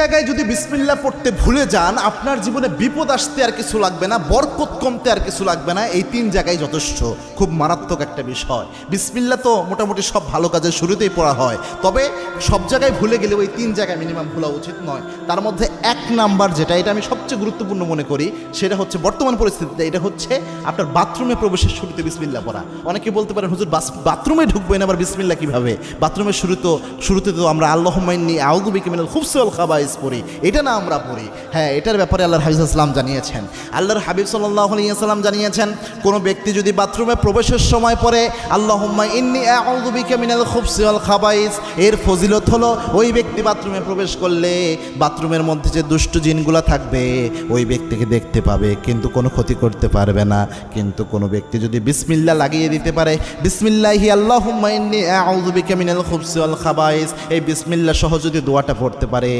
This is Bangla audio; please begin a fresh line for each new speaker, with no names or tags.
জায়গায় যদি বিসমিল্লাহ পড়তে ভুলে যান, আপনার জীবনে বিপদ আসতে আর কিছু লাগবে না, বরকত কমতে আর কিছু লাগবে না। এই 3 জায়গায় যথেষ্ট। খুব মারাত্মক একটা বিষয়। বিসমিল্লাহ তো মোটামুটি সব ভালো কাজের শুরুতেই পড়া হয়, তবে সব জায়গায় ভুলে গেলে ওই 3 জায়গায় মিনিমাম ভুলা উচিত নয়। তার মধ্যে 1 নাম্বার যেটা, এটা আমি সবচেয়ে গুরুত্বপূর্ণ মনে করি, সেটা হচ্ছে বর্তমান পরিস্থিতিতে, এটা হচ্ছে আপনার বাথরুমে প্রবেশের শুরুতে বিসমিল্লাহ পড়া। অনেকে বলতে পারেন, হুজুর বাথরুমে ঢুকবেন আবার বিসমিল্লাহ কিভাবে? বাথরুমের শুরুতে তো আমরা আল্লাহুম্মা ইন্নী আউযু বিকা মিনাল খুবসি ওয়াল খাবাইস পড়ি, এটা না আমরা পড়ি। হ্যাঁ, এটার ব্যাপারে আল্লাহর হাবিব সাল্লাল্লাহু আলাইহি ওয়াসাল্লাম জানিয়েছেন, আল্লাহর হাবিব সাল্লাল্লাহু আলাইহি ওয়াসাল্লাম জানিয়েছেন, কোনো ব্যক্তি যদি বাথরুমে প্রবেশের সময় পড়ে আল্লাহুম্মা ইন্নী আউযু বিকা মিনাল খুবসি ওয়াল খাবাইস, এর ফজিলত হলো ওই ব্যক্তি বাথরুমে প্রবেশ করলে বাথরুমের মধ্যে যে দুষ্ট জিনগুলা থাকবে ওই ব্যক্তিকে দেখতে পাবে, কিন্তু কোনো ক্ষতি করতে পারবে না। কিন্তু কোনো ব্যক্তি যদি বিসমিল্লাহ লাগিয়ে দিতে পারে, বিসমিল্লাহি আল্লাহুম্মা ইন্নী আউযু বিকা মিনাল খুবসি ওয়াল খাবাইস, এই বিসমিল্লাহ সহ যদি দোয়াটা পড়তে পারে,